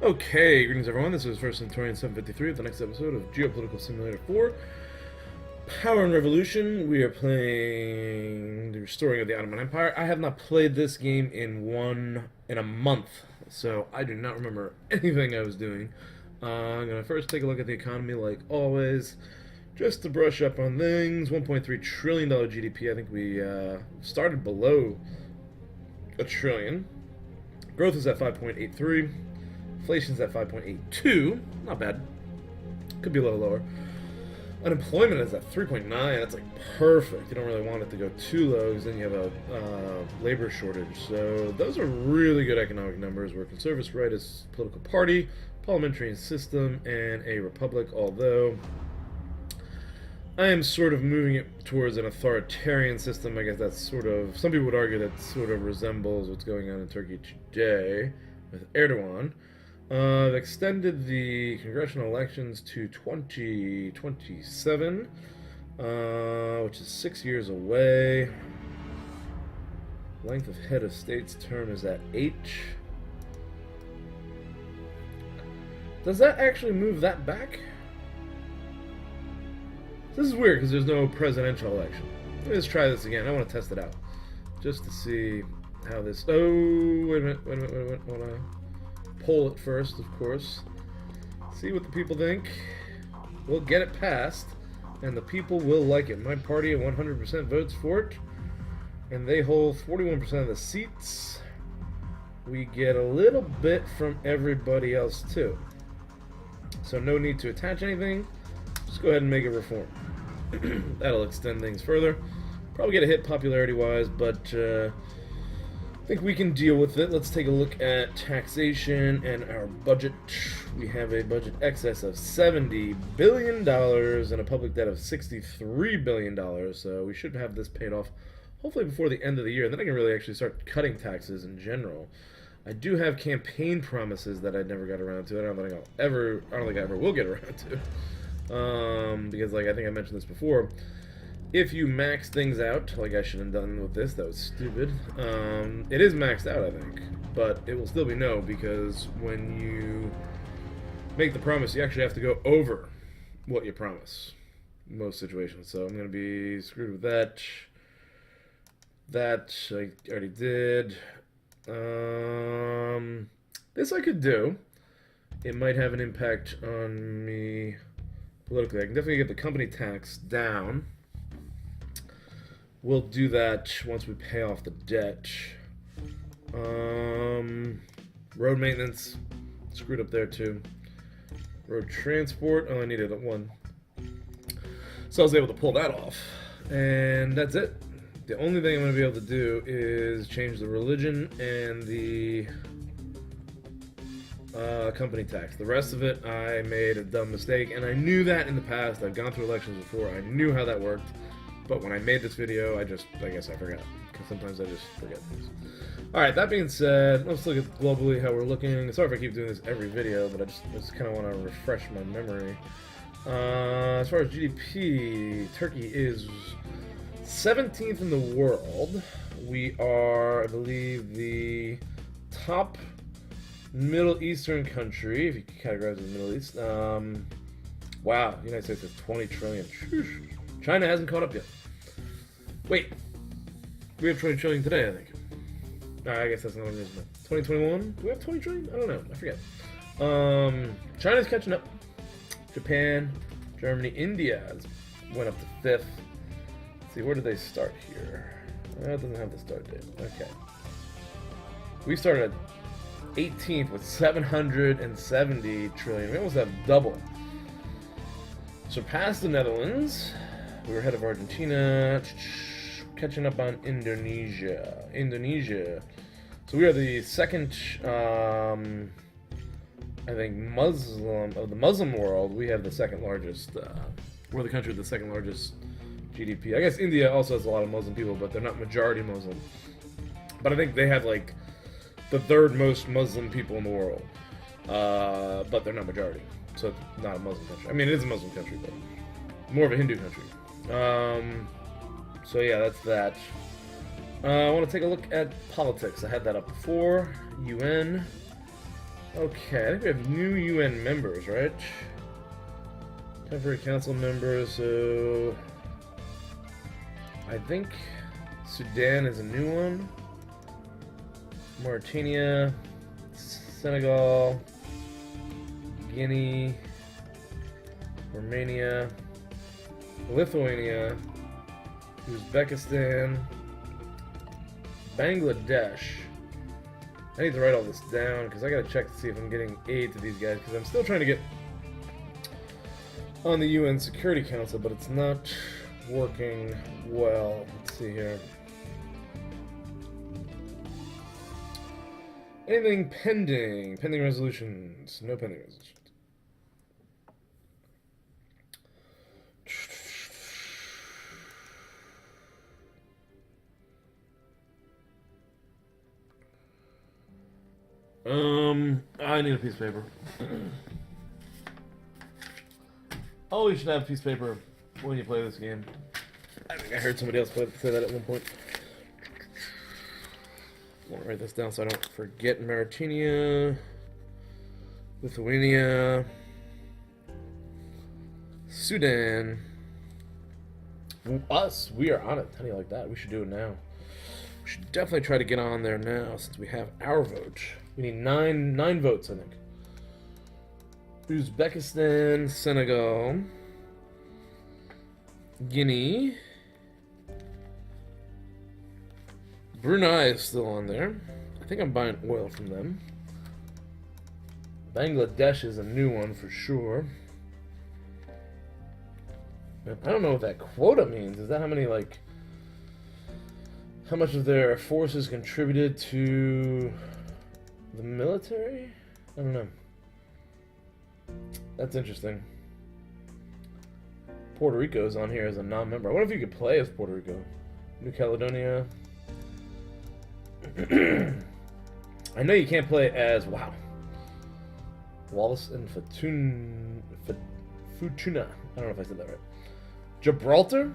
Okay, greetings everyone. This is First Centurion 753 with the next episode of Geopolitical Simulator 4 Power and Revolution. We are playing the Restoring of the Ottoman Empire. I have not played this game in a month, so I do not remember anything I was doing. I'm going to first take a look at the economy like always, just to brush up on things. $1.3 trillion GDP. I think we started below a trillion. Growth is at 5.83. Inflation's at 5.82. Not bad. Could be a little lower. Unemployment is at 3.9. That's like perfect. You don't really want it to go too low because then you have a labor shortage. So those are really good economic numbers. We're a conservative rightist political party, parliamentary system, and a republic, although I am sort of moving it towards an authoritarian system. I guess that's sort of, some people would argue that sort of resembles what's going on in Turkey today with Erdogan. They've extended the congressional elections to 2027, which is 6 years away. Length of head of state's term is at H. Does that actually move that back? This is weird because there's no presidential election. Let's try this again. I want to test it out. Just to see how this... Oh, wait a minute. Hold on. Poll it first, of course. See what the people think. We'll get it passed, and the people will like it. My party at 100% votes for it, and they hold 41% of the seats. We get a little bit from everybody else, too. So no need to attach anything. Just go ahead and make it reform. That'll extend things further. Probably get a hit popularity-wise, but... I think we can deal with it. Let's take a look at taxation and our budget. We have a budget excess of $70 billion and a public debt of $63 billion. So we should have this paid off hopefully before the end of the year. Then I can really actually start cutting taxes in general. I do have campaign promises that I never got around to. I don't think I ever will get around to. Because like I think I mentioned this before. If you max things out, like I should have done with this, that was stupid. It is maxed out, I think, but it will still be no, because when you make the promise, you actually have to go over what you promise in most situations. So I'm going to be screwed with that. That I already did. This I could do. It might have an impact on me politically. I can definitely get the company tax down. We'll do that once we pay off the debt. Road maintenance, screwed up there too. Road transport, oh, I needed one. So I was able to pull that off. And that's it. The only thing I'm going to be able to do is change the religion and the company tax. The rest of it, I made a dumb mistake. And I knew that in the past. I've gone through elections before. I knew how that worked. But when I made this video, I guess I forgot. Because sometimes I just forget things. Alright, that being said, let's look at globally how we're looking. Sorry if I keep doing this every video, but I just kind of want to refresh my memory. As far as GDP, Turkey is 17th in the world. We are, I believe, the top Middle Eastern country, if you can categorize it as the Middle East. Wow, the United States has 20 trillion. China hasn't caught up yet. Wait, we have 20 trillion today, I think. I guess that's not what it is. 2021? Do we have 20 trillion? I don't know. I forget. China's catching up. Japan, Germany, India went up to 5th. Let's see, where did they start here? That doesn't have the start date. Okay. We started at 18th with 770 trillion. We almost have double. Surpassed the Netherlands. We were ahead of Argentina. Catching up on Indonesia. So we are the second, I think, Muslim, of the Muslim world. We have the second largest, we're the country with the second largest GDP. I guess India also has a lot of Muslim people, but they're not majority Muslim. But I think they have, like, the third most Muslim people in the world. But they're not majority. So it's not a Muslim country. I mean, it is a Muslim country, but more of a Hindu country. So yeah, that's that. I want to take a look at politics. I had that up before. UN. Okay, I think we have new UN members, right? Temporary council members, so... I think Sudan is a new one. Mauritania, Senegal, Guinea, Romania, Lithuania, Uzbekistan, Bangladesh. I need to write all this down because I gotta check to see if I'm getting aid to these guys because I'm still trying to get on the UN Security Council, but it's not working well. Let's see here. Anything pending? Pending resolutions? No pending resolutions. I need a piece of paper. Oh, you should have a piece of paper when you play this game. I think I heard somebody else say that at one point. I want to write this down so I don't forget. Mauritania, Lithuania, Sudan. Us, we are on it. How do you like that? We should do it now. We should definitely try to get on there now since we have our vote. We need nine votes, I think. Uzbekistan, Senegal, Guinea, Brunei is still on there. I think I'm buying oil from them. Bangladesh is a new one for sure. I don't know what that quota means. Is that how many, like, how much of their forces contributed to the military? I don't know. That's interesting. Puerto Rico's on here as a non-member. I wonder if you could play as Puerto Rico. New Caledonia. I know you can't play as, wow, Wallace and Futuna. I don't know if I said that right. Gibraltar?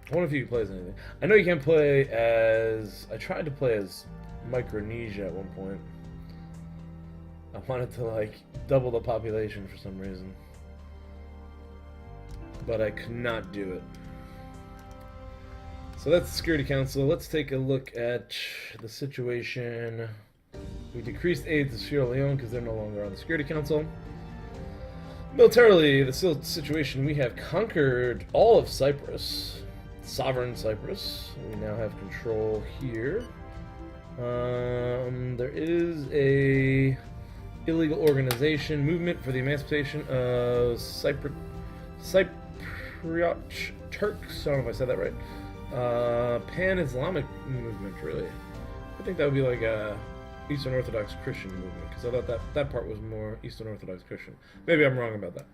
I wonder if you can play as anything. I know you can't play as... I tried to play as Micronesia at one point. I wanted to, like, double the population for some reason. But I could not do it. So that's the Security Council. Let's take a look at the situation. We decreased aid to Sierra Leone because they're no longer on the Security Council. Militarily, the situation, we have conquered all of Cyprus. Sovereign Cyprus. We now have control here. There is a illegal organization movement for the emancipation of Cypriot Turks. I don't know if I said that right. Pan-Islamic movement, really. I think that would be like a Eastern Orthodox Christian movement, because I thought that part was more Eastern Orthodox Christian. Maybe I'm wrong about that.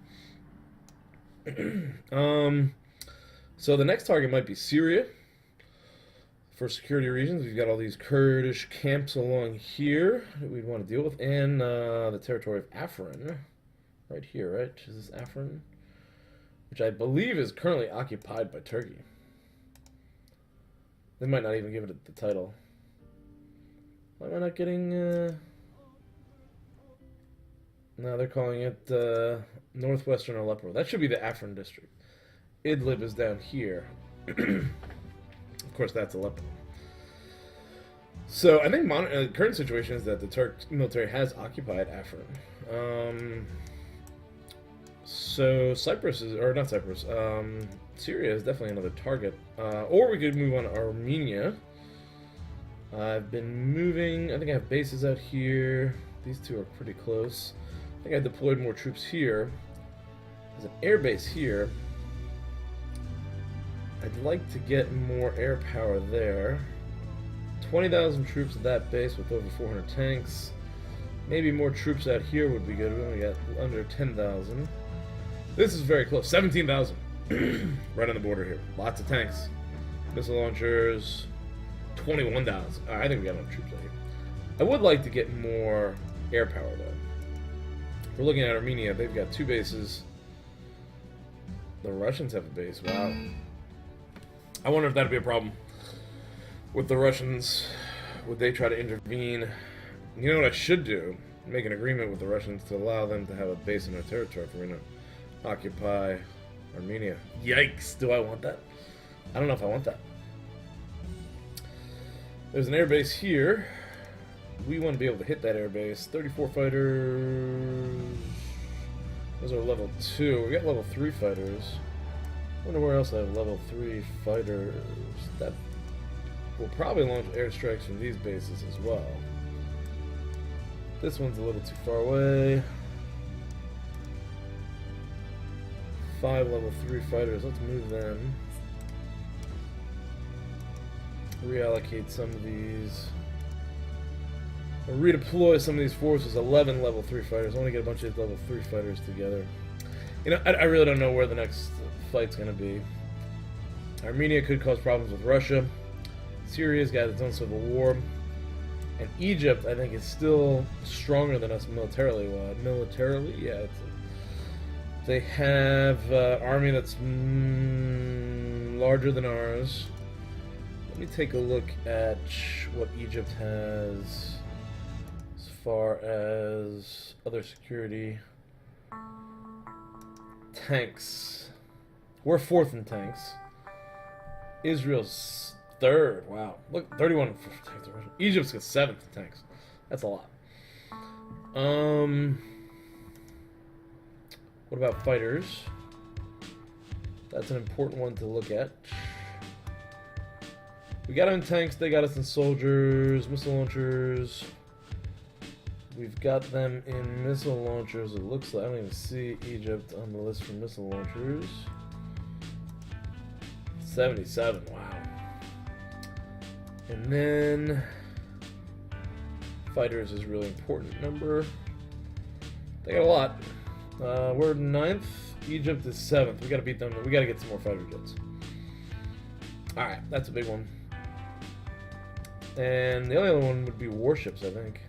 So the next target might be Syria. For security reasons, we've got all these Kurdish camps along here that we'd want to deal with, and the territory of Afrin, right here, right? Is this Afrin? Which I believe is currently occupied by Turkey. They might not even give it the title. Why am I not getting... No, they're calling it Northwestern Aleppo. That should be the Afrin district. Idlib is down here. Of course, that's Aleppo. So I think the current situation is that the Turk military has occupied Afrin. So Cyprus is, or not Cyprus, Syria is definitely another target. Or we could move on to Armenia. I've been moving, I think I have bases out here. These two are pretty close. I think I deployed more troops here. There's an air base here. I'd like to get more air power there. 20,000 troops at that base with over 400 tanks. Maybe more troops out here would be good. We only got under 10,000. This is very close. 17,000. Right on the border here. Lots of tanks. Missile launchers. 21,000. I think we got enough troops out here. I would like to get more air power though. If we're looking at Armenia, they've got 2 bases. The Russians have a base. Wow. I wonder if that'd be a problem with the Russians. would they try to intervene? You know what I should do? Make an agreement with the Russians to allow them to have a base in their territory if we're going to occupy Armenia. Yikes! Do I want that? I don't know if I want that. There's an airbase here. We want to be able to hit that airbase. 34 fighters. Those are level 2. We got level 3 fighters. I wonder where else I have level 3 fighters. That will probably launch airstrikes from these bases as well. This one's a little too far away. 5 level 3 fighters. Let's move them. Reallocate some of these. Or redeploy some of these forces. 11 level 3 fighters. I want to get a bunch of level 3 fighters together. You know, I really don't know where the next fight's going to be. Armenia could cause problems with Russia. Syria's got its own civil war. And Egypt, I think, is still stronger than us militarily. Militarily? Yeah. They have an army that's larger than ours. Let me take a look at what Egypt has as far as other security. Tanks. We're 4th in tanks. Israel's 3rd. Wow. Look, 31 for tanks. Egypt's got 7th in tanks. That's a lot. What about fighters? That's an important one to look at. We got them in tanks, they got us in soldiers, missile launchers. We've got them in missile launchers. It looks like I don't even see Egypt on the list for missile launchers. 77, wow. And then fighters is a really important number. They got a lot. We're 9th. Egypt is 7th. We gotta beat them. We gotta get some more fighter jets. Alright, that's a big one. And the only other one would be warships, I think.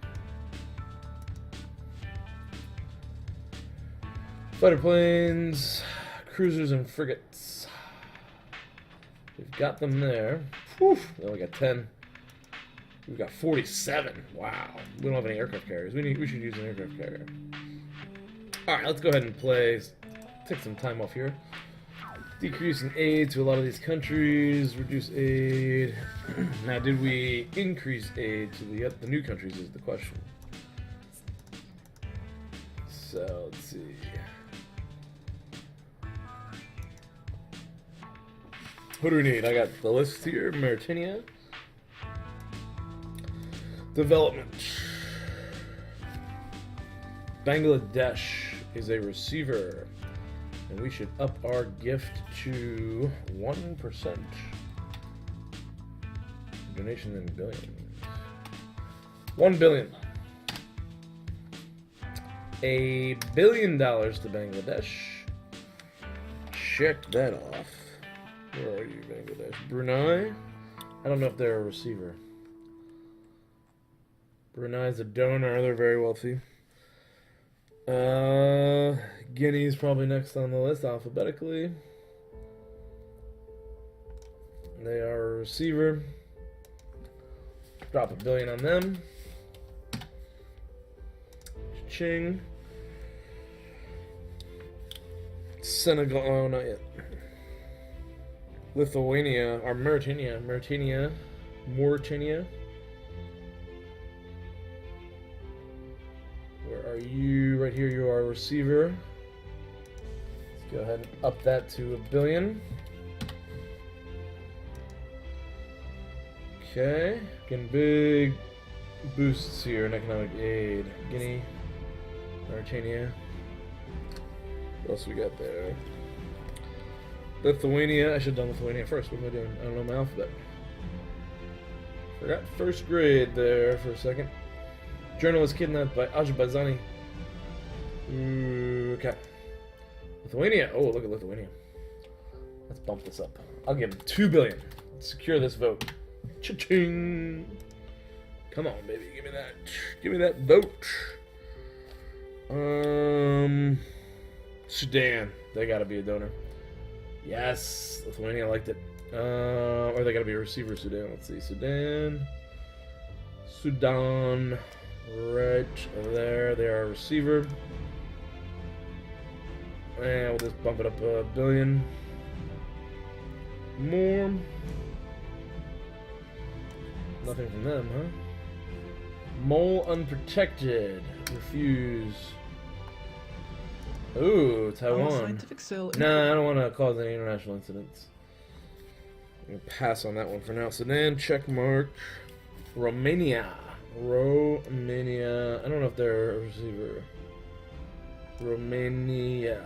Fighter planes, cruisers, and frigates. We've got them there. Whew, we only got 10. We've got 47. Wow. We don't have any aircraft carriers. We should use an aircraft carrier. Alright, let's go ahead and play. Take some time off here. Decreasing aid to a lot of these countries. Reduce aid. Now, did we increase aid to the new countries is the question. So, let's see. What do we need? I got the list here. Mauritania. Development. Bangladesh is a receiver. And we should up our gift to 1%. Donation in billions. 1 billion. $1 billion to Bangladesh. Check that off. Where are you, Bangladesh? Brunei? I don't know if they're a receiver. Brunei's a donor. They're very wealthy. Guinea's probably next on the list alphabetically. They are a receiver. Drop $1 billion on them. Ching. Senegal, oh, not yet. Lithuania, or Mauritania. Where are you? Right here, you are a receiver. Let's go ahead and up that to $1 billion. Okay, getting big boosts here in economic aid. Guinea, Mauritania. What else we got there? Lithuania. I should have done Lithuania first. What am I doing? I don't know my alphabet. Forgot first grade there for a second. Journalist kidnapped by Azerbaijan. Okay. Lithuania. Oh, look at Lithuania. Let's bump this up. I'll give him $2 billion. Let's secure this vote. Cha-ching! Come on, baby. Give me that. Give me that vote. Sudan. They gotta be a donor. Yes. Lithuania liked it. Or they gotta be a receiver, Sudan. Let's see. Sudan. Sudan, right there. They are a receiver. And we'll just bump it up a billion more. Nothing from them, huh? Mole unprotected. Refuse. Ooh, Taiwan. Nah, I don't want to cause any international incidents. I'm gonna pass on that one for now. Sudan, check mark. Romania. Romania. I don't know if they're a receiver. Romania.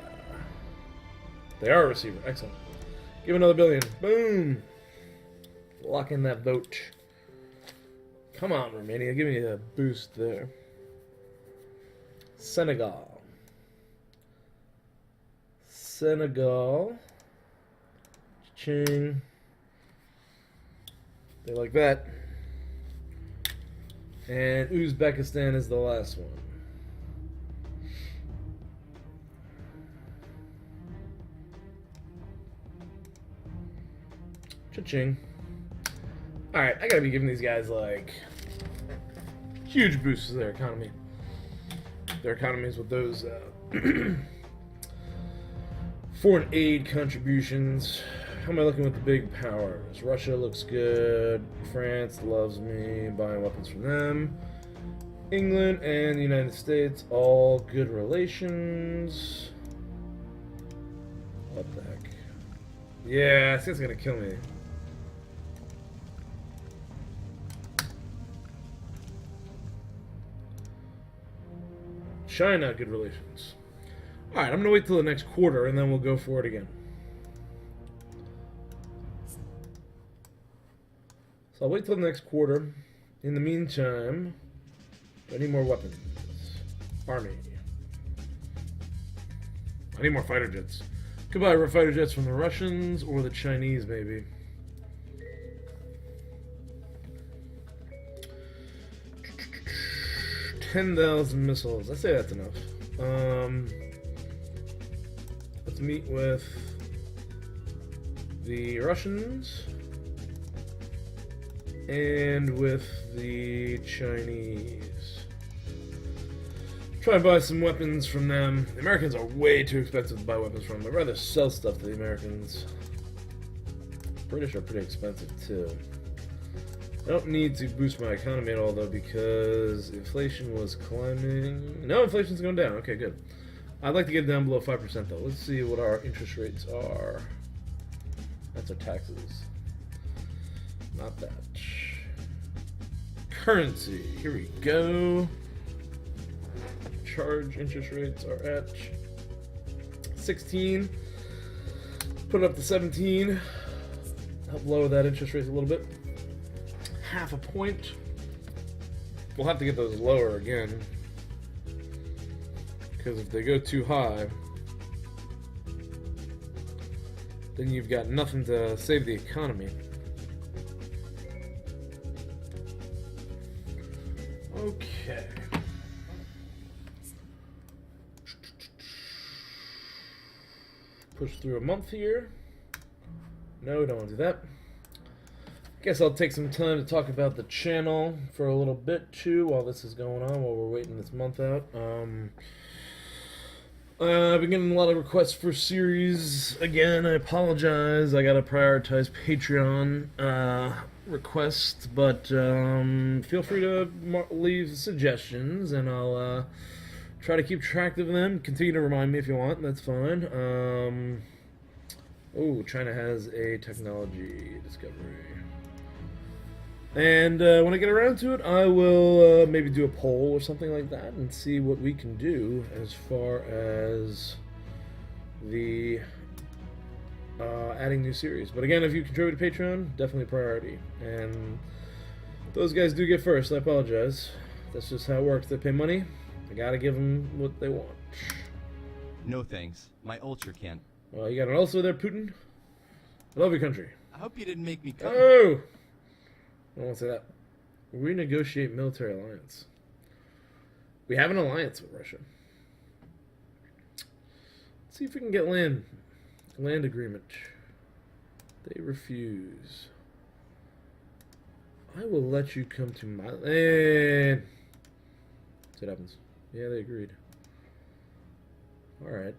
They are a receiver. Excellent. Give another billion. Boom. Lock in that vote. Come on, Romania. Give me a boost there. Senegal. Senegal. Ching. They like that. And Uzbekistan is the last one. Cha-ching. Alright, I gotta be giving these guys, like, huge boosts to their economy. Their economies with those foreign aid contributions. How am I looking with the big powers? Russia looks good. France loves me, buying weapons from them. England and the United States, all good relations. What the heck? Yeah, I think it's gonna kill me. China, good relations. Alright, I'm gonna wait till the next quarter and then we'll go for it again. So I'll wait till the next quarter. In the meantime, I need more weapons. Army. I need more fighter jets. Could buy fighter jets from the Russians or the Chinese, maybe. $10,000 missiles. I say that's enough. Let's meet with the Russians and with the Chinese. Try and buy some weapons from them. The Americans are way too expensive to buy weapons from. I'd rather sell stuff to the Americans. British are pretty expensive too. I don't need to boost my economy at all though because inflation was climbing. No, inflation's going down. Okay, good. I'd like to get it down below 5% though. Let's see what our interest rates are. That's our taxes. Not that. Currency. Here we go. Charge interest rates are at 16. Put it up to 17. Help lower that interest rate a little bit. Half a point. We'll have to get those lower again. Because if they go too high, then you've got nothing to save the economy. Okay. Push through a month here. No, we don't want to do that. Guess I'll take some time to talk about the channel for a little bit too while this is going on, while we're waiting this month out. I've been getting a lot of requests for series. Again, I apologize. I gotta prioritize Patreon requests, but feel free to leave suggestions, and I'll try to keep track of them. Continue to remind me if you want. That's fine. Oh, China has a technology discovery. And when I get around to it, I will maybe do a poll or something like that and see what we can do as far as the adding new series. But again, if you contribute to Patreon, definitely a priority. And those guys do get first. I apologize. That's just how it works. They pay money. I gotta give them what they want. No thanks. My ulcer can't. Well, you got an ulcer there, Putin? I love your country. I hope you didn't make me come. Oh! I don't want to say that. Renegotiate military alliance. We have an alliance with Russia. Let's see if we can get land agreement. They refuse. I will let you come to my land. See what happens. Yeah, they agreed. Alright.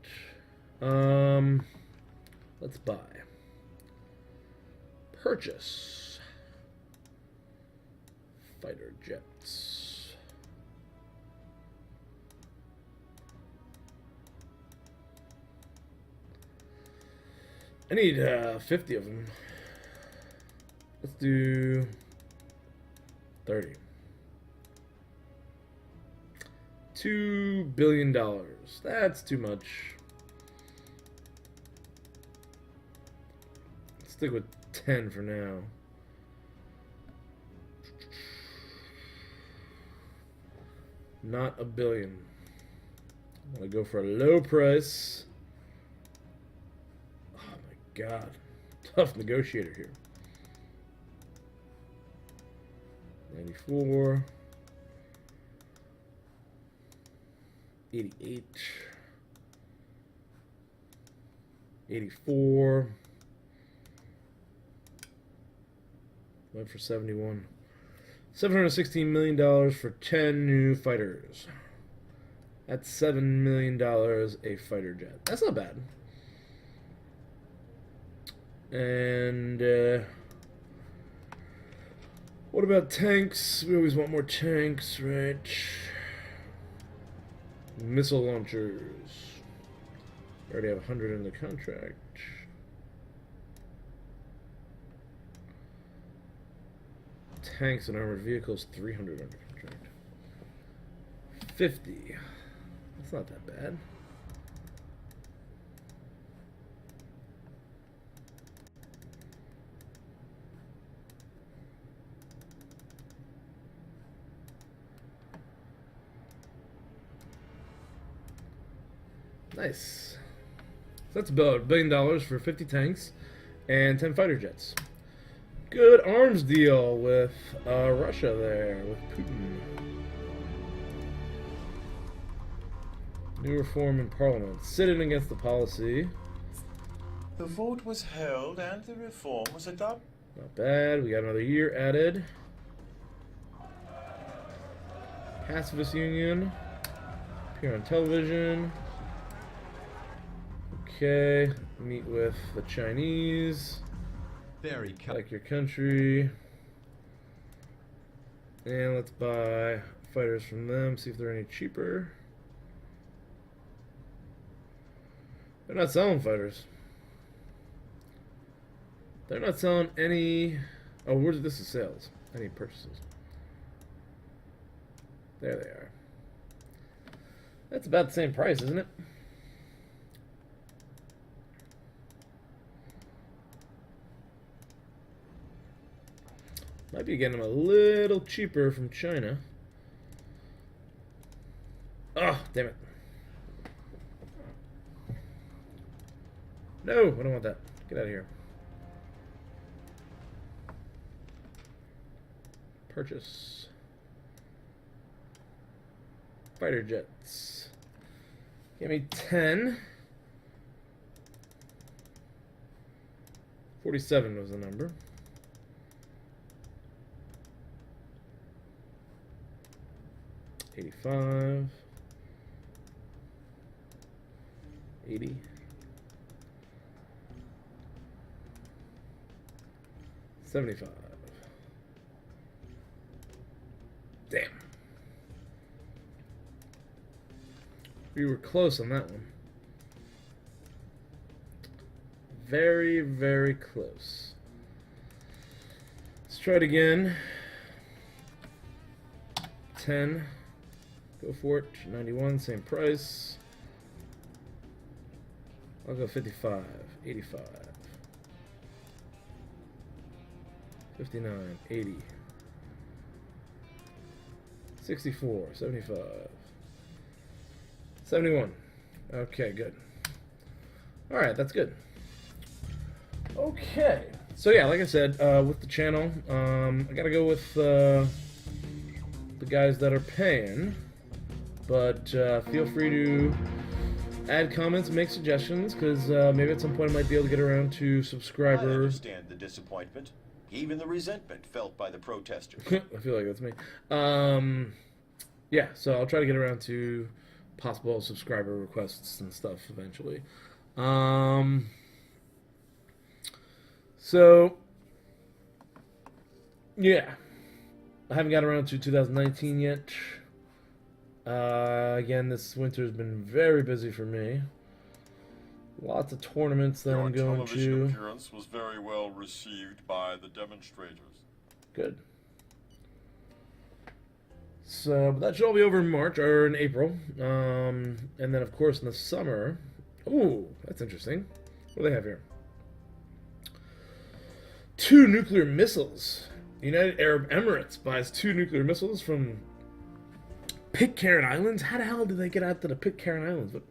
Let's buy. Purchase. Fighter jets. I need 50 of them. Let's do 30. $2 billion. That's too much. Let's stick with 10 for now. Not $1 billion. I'm gonna go for a low price. Oh my god. Tough negotiator here. 94. 88. 84. Went for 71. $716 million for 10 new fighters. That's $7 million a fighter jet. That's not bad. And what about tanks? We always want more tanks, right? Missile launchers. We already have 100 in the contract. Tanks and armored vehicles, 300 under contract. 50. That's not that bad. Nice. So that's about $1 billion for 50 tanks and 10 fighter jets. Good arms deal with Russia there, with Putin. New reform in parliament. Sit-in against the policy. The vote was held and the reform was adopted. Not bad. We got another year added. Pacifist Union. Appear on television. Okay. Meet with the Chinese. Very Like your country. And let's buy fighters from them. See if they're any cheaper. They're not selling fighters. They're not selling any. Oh, where's this is sales? I need purchases. There they are. That's about the same price, isn't it? Might be getting them a little cheaper from China. Oh, damn it. No, I don't want that. Get out of here. Purchase. Fighter jets. Give me 10. 47 was the number. $85. 80. 75. Damn. We were close on that one. Very, very close. Let's try it again. 10. Go for it. 91, same price. I'll go 55, 85, 59, 80, 64, 75, 71. Okay, good. All right, that's good. Okay. So yeah, like I said, with the channel, I gotta go with the guys that are paying. But feel free to add comments and make suggestions, because maybe at some point I might be able to get around to I subscriber. understand the disappointment. even the resentment felt by the protesters. I feel like that's me. Yeah, so I'll try to get around to possible subscriber requests and stuff eventually. So, yeah. I haven't got around to 2019 yet. Again, this winter has been very busy for me. Lots of tournaments that I'm going television to. appearance was very well received by the demonstrators. Good. So, but that should all be over in March, or in April. And then, of course, in the summer... Ooh, that's interesting. What do they have here? 2 nuclear missiles. United Arab Emirates buys 2 nuclear missiles from Pitcairn Islands. How the hell did they get out to the Pitcairn Islands? What,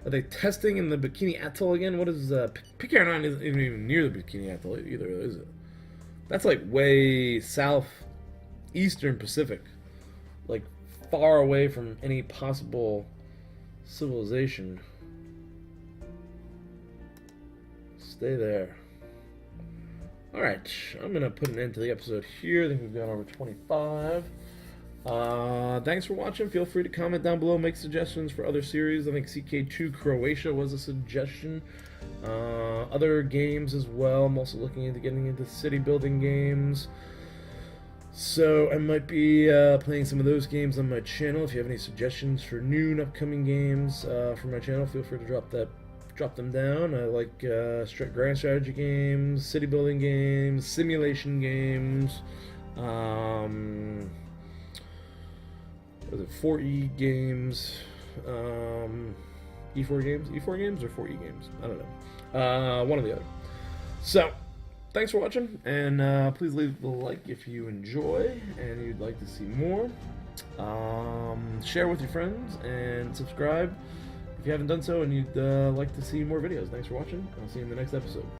are they testing in the Bikini Atoll again? What is Pitcairn Island? Isn't even near the Bikini Atoll either, is it? That's like way south, eastern Pacific, like far away from any possible civilization. Stay there. Alright, I'm going to put an end to the episode here. I think we've gone over 25. Thanks for watching. Feel free to comment down below, make suggestions for other series. I think CK2 Croatia was a suggestion. Other games as well. I'm also looking into getting into city building games. So I might be playing some of those games on my channel. If you have any suggestions for new and upcoming games for my channel, feel free to drop them down. I like grand strategy games, city building games, simulation games, what is it, 4E games, E4 games? E4 games or 4E games? I don't know. One or the other. So, thanks for watching, and please leave a like if you enjoy and you'd like to see more. Share with your friends and subscribe if you haven't done so and you'd like to see more videos. Thanks for watching. I'll see you in the next episode.